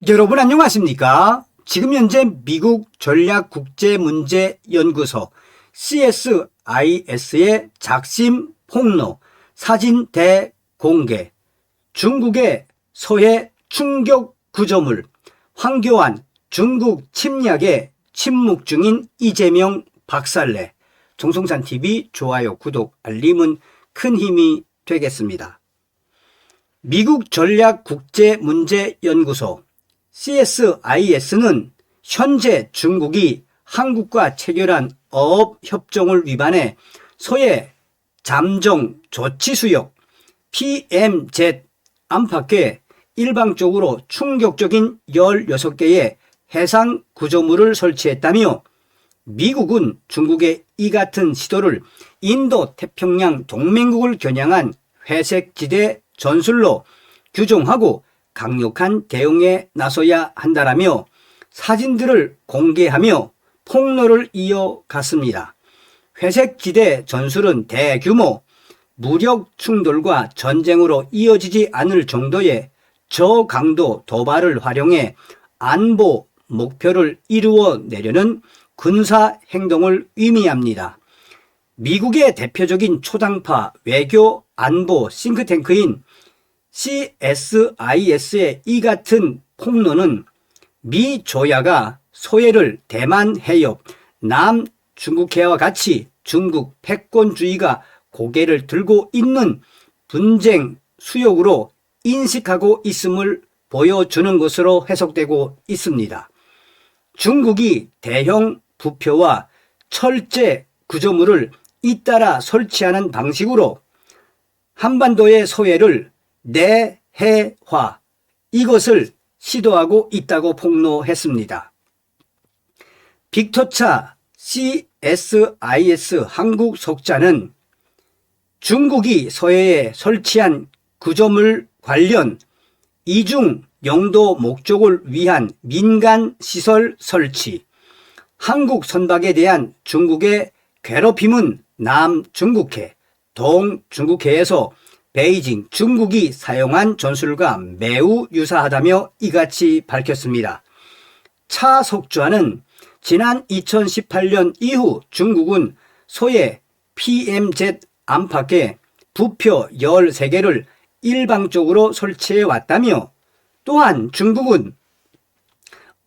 여러분 안녕하십니까? 지금 현재 미국 전략국제문제연구소 CSIS의 작심 폭로, 사진 대공개, 중국의 서해 충격 구조물, 황교안 중국 침략에 침묵 중인 이재명 박살내. 정성산TV 좋아요, 구독, 알림은 큰 힘이 되겠습니다. 미국 전략국제문제연구소 CSIS는 현재 중국이 한국과 체결한 어업협정을 위반해 서해 잠정 조치수역 PMZ 안팎에 일방적으로 충격적인 16개의 해상 구조물을 설치했다며 미국은 중국의 이 같은 시도를 인도 태평양 동맹국을 겨냥한 회색지대 전술로 규정하고 강력한 대응에 나서야 한다라며 사진들을 공개하며 폭로를 이어갔습니다. 회색지대 전술은 대규모 무력 충돌과 전쟁으로 이어지지 않을 정도의 저강도 도발을 활용해 안보 목표를 이루어내려는 군사 행동을 의미합니다. 미국의 대표적인 초당파 외교 안보 싱크탱크인 CSIS의 이 같은 폭로는 미 조야가 소해를 대만 해협, 남중국해와 같이 중국 패권주의가 고개를 들고 있는 분쟁 수역으로 인식하고 있음을 보여주는 것으로 해석되고 있습니다. 중국이 대형 부표와 철제 구조물을 잇따라 설치하는 방식으로 한반도의 소해를 내해화, 이것을 시도하고 있다고 폭로했습니다. 빅터차 CSIS 한국 속자는 중국이 서해에 설치한 구조물 관련 이중 영도 목적을 위한 민간 시설 설치, 한국 선박에 대한 중국의 괴롭힘은 남중국해, 동중국해에서 베이징, 중국이 사용한 전술과 매우 유사하다며 이같이 밝혔습니다. 차 속좌는 지난 2018년 이후 중국은 소해 PMZ 안팎에 부표 13개를 일방적으로 설치해 왔다며 또한 중국은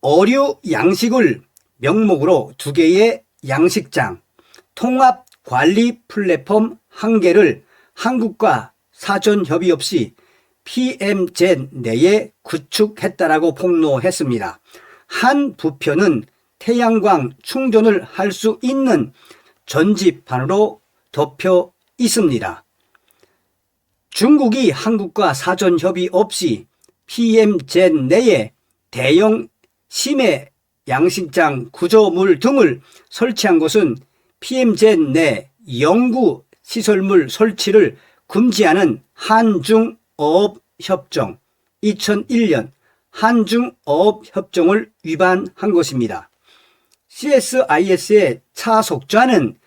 어류 양식을 명목으로 2개의 양식장, 통합 관리 플랫폼 1개를 한국과 사전 협의 없이 PMZ 내에 구축했다라고 폭로했습니다. 한 부표는 태양광 충전을 할 수 있는 전지판으로 덮여 있습니다. 중국이 한국과 사전 협의 없이 PMZ 내에 대형 심해 양식장 구조물 등을 설치한 것은 PMZ 내 영구 시설물 설치를 금지하는 한중어업협정 2001년 한중어업협정을 위반한 것입니다. CSIS의 차 속좌는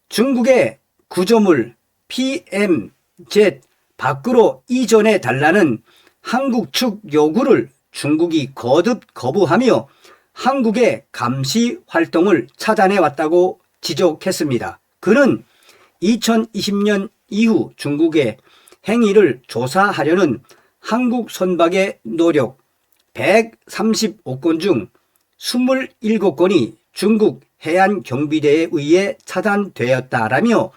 중국의 구조물 PMZ 밖으로 이전해 달라는 한국 측 요구를 중국이 거듭 거부하며 한국의 감시 활동을 차단해 왔다고 지적했습니다. 그는 2020년 이후 중국의 행위를 조사하려는 한국 선박의 노력 135건 중 27건이 중국 해안경비대에 의해 차단되었다라며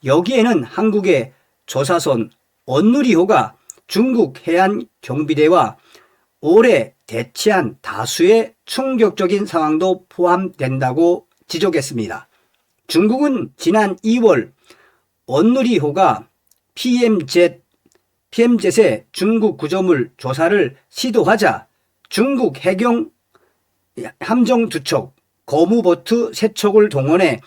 여기에는 한국의 조사선 언누리호가 중국 해안경비대와 오래 대치한 다수의 충격적인 상황도 포함된다고 지적했습니다. 중국은 지난 2월 언누리호가 PMZ의 중국 구조물 조사를 시도하자 중국 해경 함정 2척, 거무보트 3척을 동원해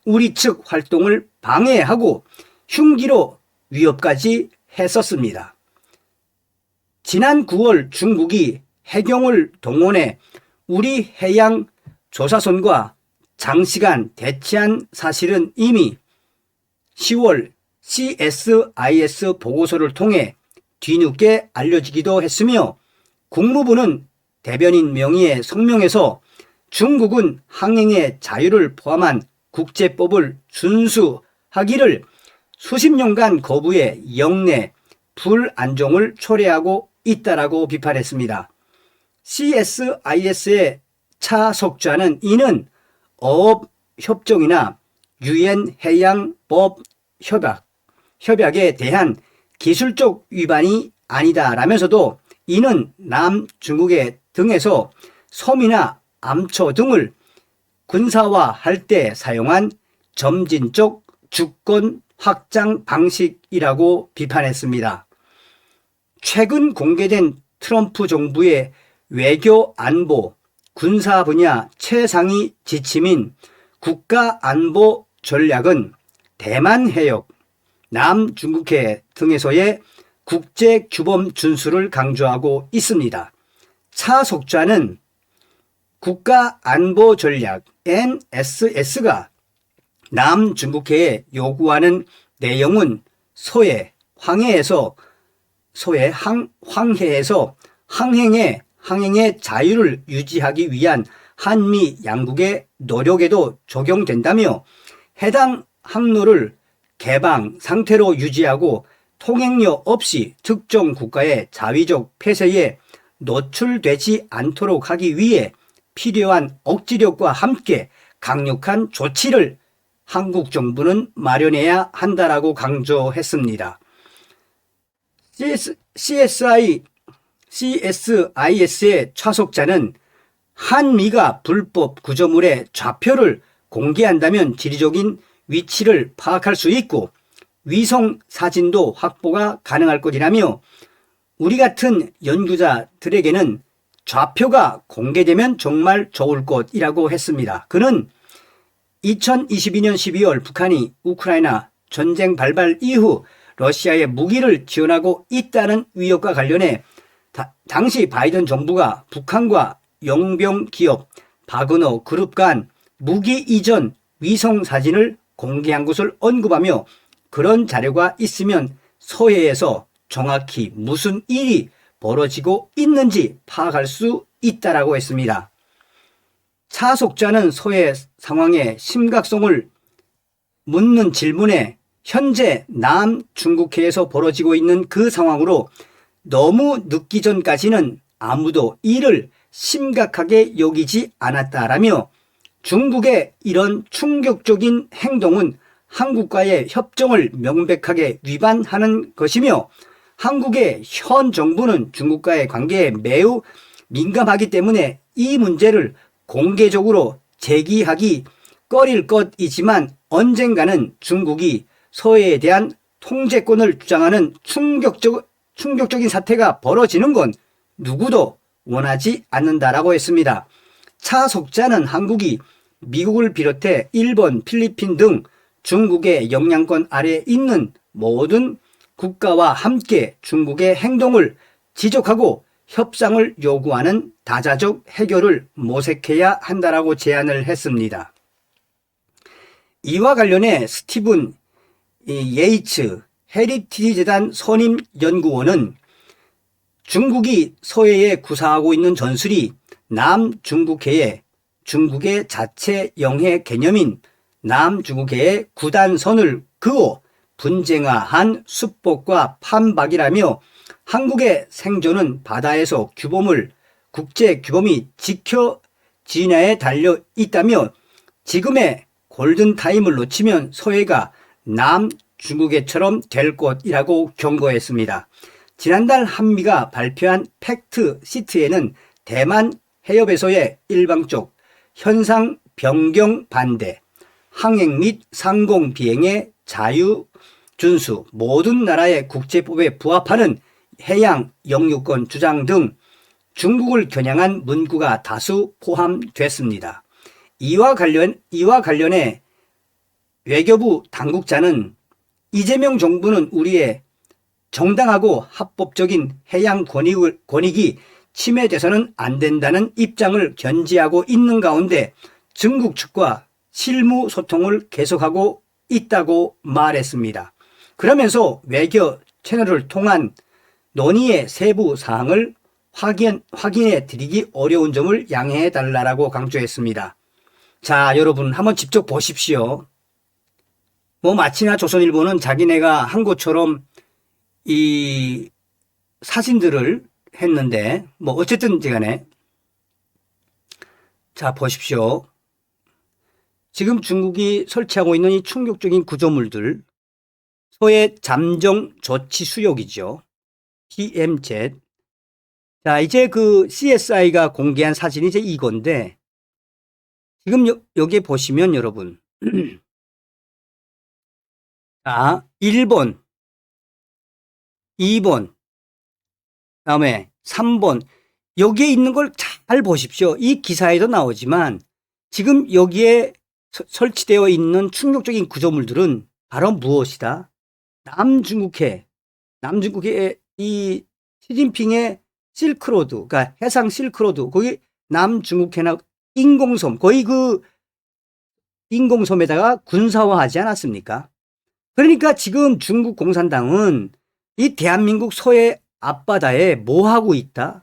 우리 측 활동을 방해하고 흉기로 위협까지 했었습니다. 지난 9월 중국이 해경을 동원해 우리 해양 조사선과 장시간 대치한 사실은 이미 10월 CSIS 보고서를 통해 뒤늦게 알려지기도 했으며 국무부는 대변인 명의의 성명에서 중국은 항행의 자유를 포함한 국제법을 준수하기를 수십 년간 거부해 영내 불안정을 초래하고 있다라고 비판했습니다. CSIS의 차석좌는 이는 어업협정이나 유엔 해양법 협약에 대한 기술적 위반이 아니다라면서도 이는 남중국해 등에서 섬이나 암초 등을 군사화할 때 사용한 점진적 주권 확장 방식이라고 비판했습니다. 최근 공개된 트럼프 정부의 외교 안보 군사 분야 최상위 지침인 국가안보 전략은 대만 해역, 남중국해 등에서의 국제규범 준수를 강조하고 있습니다. 차석좌는 국가안보전략 NSS가 남중국해에 요구하는 내용은 황해에서 항행의 자유를 유지하기 위한 한미 양국의 노력에도 적용된다며 해당 항로를 개방 상태로 유지하고 통행료 없이 특정 국가의 자위적 폐쇄에 노출되지 않도록 하기 위해 필요한 억지력과 함께 강력한 조치를 한국 정부는 마련해야 한다라고 강조했습니다. CSIS의 차석자는 한미가 불법 구조물의 좌표를 공개한다면 지리적인 위치를 파악할 수 있고 위성 사진도 확보가 가능할 것이라며 우리 같은 연구자들에게는 좌표가 공개되면 정말 좋을 것이라고 했습니다. 그는 2022년 12월 북한이 우크라이나 전쟁 발발 이후 러시아에 무기를 지원하고 있다는 위협과 관련해 당시 바이든 정부가 북한과 용병 기업 바그너 그룹 간 무기 이전 위성 사진을 공개한 것을 언급하며 그런 자료가 있으면 서해에서 정확히 무슨 일이 벌어지고 있는지 파악할 수 있다라고 했습니다. 차석자는 서해 상황의 심각성을 묻는 질문에 현재 남중국해에서 벌어지고 있는 그 상황으로 너무 늦기 전까지는 아무도 이를 심각하게 여기지 않았다라며 중국의 이런 충격적인 행동은 한국과의 협정을 명백하게 위반하는 것이며 한국의 현 정부는 중국과의 관계에 매우 민감하기 때문에 이 문제를 공개적으로 제기하기 꺼릴 것이지만 언젠가는 중국이 서해에 대한 통제권을 주장하는 충격적인 사태가 벌어지는 건 누구도 원하지 않는다라고 했습니다. 차석자는 한국이 미국을 비롯해 일본, 필리핀 등 중국의 영향권 아래에 있는 모든 국가와 함께 중국의 행동을 지적하고 협상을 요구하는 다자적 해결을 모색해야 한다라고 제안을 했습니다. 이와 관련해 스티븐 예이츠 헤리티지 재단 선임 연구원은 중국이 서해에 구사하고 있는 전술이 남중국해에 중국의 자체 영해 개념인 남중국해의 구단선을 그어 분쟁화한 수법과 판박이라며 한국의 생존은 바다에서 국제 규범이 지켜지냐에 달려 있다며 지금의 골든타임을 놓치면 서해가 남중국해처럼 될 것이라고 경고했습니다. 지난달 한미가 발표한 팩트 시트에는 대만 해협에서의 일방적 현상 변경 반대, 항행 및 상공 비행의 자유 준수, 모든 나라의 국제법에 부합하는 해양 영유권 주장 등 중국을 겨냥한 문구가 다수 포함됐습니다. 이와 관련해 외교부 당국자는 이재명 정부는 우리의 정당하고 합법적인 해양 권익이 침해돼서는 안 된다는 입장을 견지하고 있는 가운데 중국 측과 실무 소통을 계속하고 있다고 말했습니다. 그러면서 외교 채널을 통한 논의의 세부 사항을 확인해 드리기 어려운 점을 양해해 달라고 강조했습니다. 자, 여러분 한번 직접 보십시오. 뭐 마치나 조선일보는 자기네가 한 것처럼 이 사진들을 했는데 뭐 어쨌든 간에 자 보십시오. 지금 중국이 설치하고 있는 이 충격적인 구조물들 소의 잠정 조치 수역이죠. TMZ. 자, 이제 그 CSI가 공개한 사진이 이제 이건데 지금 여기에 보시면 여러분 자, 1번, 2번, 그다음에 3번 여기에 있는 걸 잘 보십시오. 이 기사에도 나오지만 지금 여기에 설치되어 있는 충격적인 구조물들은 바로 무엇이다? 남중국해 이 시진핑의 실크로드, 그러니까 해상 실크로드, 거기 남중국해나 인공섬, 거의 그 인공섬에다가 군사화하지 않았습니까? 그러니까 지금 중국 공산당은 이 대한민국 서해 앞바다에 뭐 하고 있다?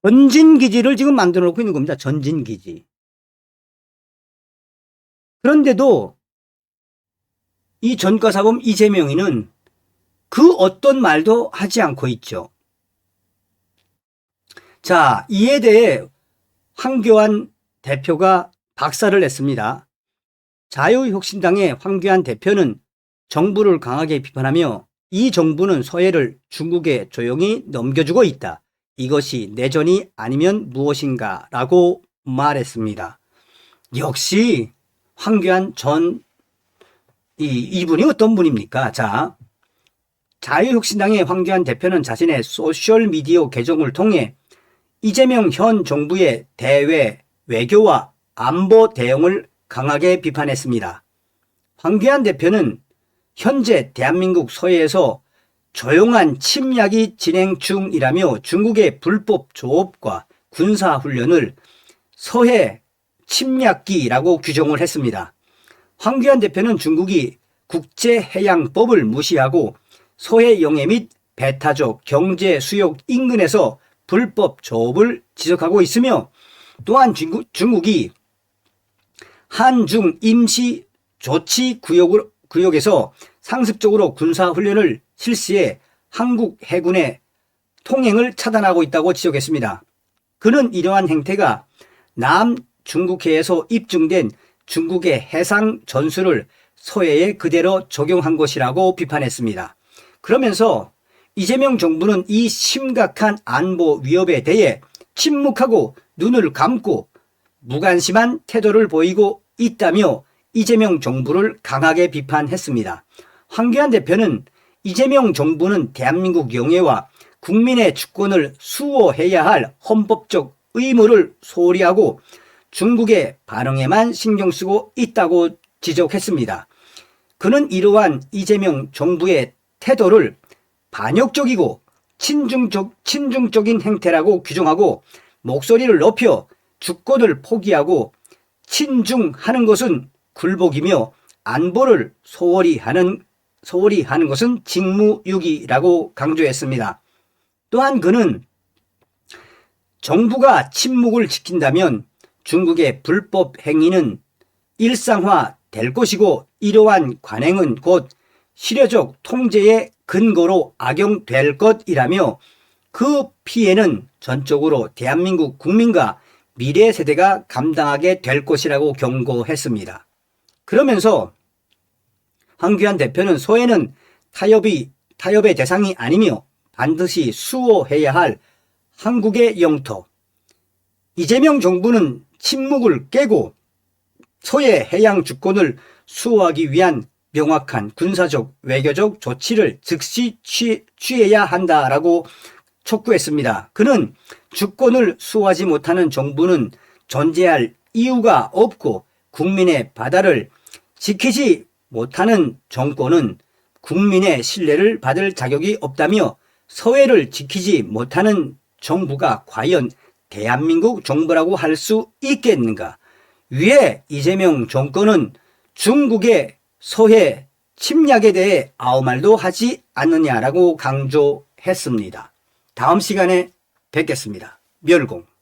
전진기지를 지금 만들어 놓고 있는 겁니다. 전진기지. 그런데도 이 전과사범 이재명이는 그 어떤 말도 하지 않고 있죠. 자, 이에 대해 황교안 대표가 박살을 냈습니다. 자유혁신당의 황교안 대표는 정부를 강하게 비판하며 이 정부는 서해를 중국에 조용히 넘겨주고 있다. 이것이 내전이 아니면 무엇인가 라고 말했습니다. 역시 황교안 전 이분이 어떤 분입니까? 자, 자유혁신당의 황교안 대표는 자신의 소셜미디어 계정을 통해 이재명 현 정부의 대외 외교와 안보 대응을 강하게 비판했습니다. 황교안 대표는 현재 대한민국 서해에서 조용한 침략이 진행 중이라며 중국의 불법 조업과 군사훈련을 서해 침략기라고 규정을 했습니다. 황교안 대표는 중국이 국제해양법을 무시하고 서해 영해 및 배타적 경제 수역 인근에서 불법 조업을 지속하고 있으며 또한 중국이 한중 임시 조치 구역에서 상습적으로 군사훈련을 실시해 한국 해군의 통행을 차단하고 있다고 지적했습니다. 그는 이러한 행태가 남중국해에서 입증된 중국의 해상 전술을 서해에 그대로 적용한 것이라고 비판했습니다. 그러면서 이재명 정부는 이 심각한 안보 위협에 대해 침묵하고 눈을 감고 무관심한 태도를 보이고 있다며 이재명 정부를 강하게 비판했습니다. 황교안 대표는 이재명 정부는 대한민국 영해와 국민의 주권을 수호해야 할 헌법적 의무를 소홀히 하고 중국의 반응에만 신경 쓰고 있다고 지적했습니다. 그는 이러한 이재명 정부의 태도를 반역적이고 친중적인 행태라고 규정하고 목소리를 높여 주권을 포기하고 친중하는 것은 굴복이며 안보를 소홀히 하는 것은 직무유기라고 강조했습니다. 또한 그는 정부가 침묵을 지킨다면 중국의 불법 행위는 일상화될 것이고 이러한 관행은 곧 실효적 통제의 근거로 악용될 것이라며 그 피해는 전적으로 대한민국 국민과 미래 세대가 감당하게 될 것이라고 경고했습니다. 그러면서 황교안 대표는 서해는 타협의 대상이 아니며 반드시 수호해야 할 한국의 영토. 이재명 정부는 침묵을 깨고 서해 해양 주권을 수호하기 위한 명확한 군사적 외교적 조치를 즉시 취해야 한다라고 촉구했습니다. 그는 주권을 수호하지 못하는 정부는 존재할 이유가 없고 국민의 바다를 지키지 못하는 정권은 국민의 신뢰를 받을 자격이 없다며 서해를 지키지 못하는 정부가 과연 대한민국 정부라고 할 수 있겠는가? 왜 이재명 정권은 중국의 서해 침략에 대해 아무 말도 하지 않느냐라고 강조했습니다. 다음 시간에 뵙겠습니다. 멸공.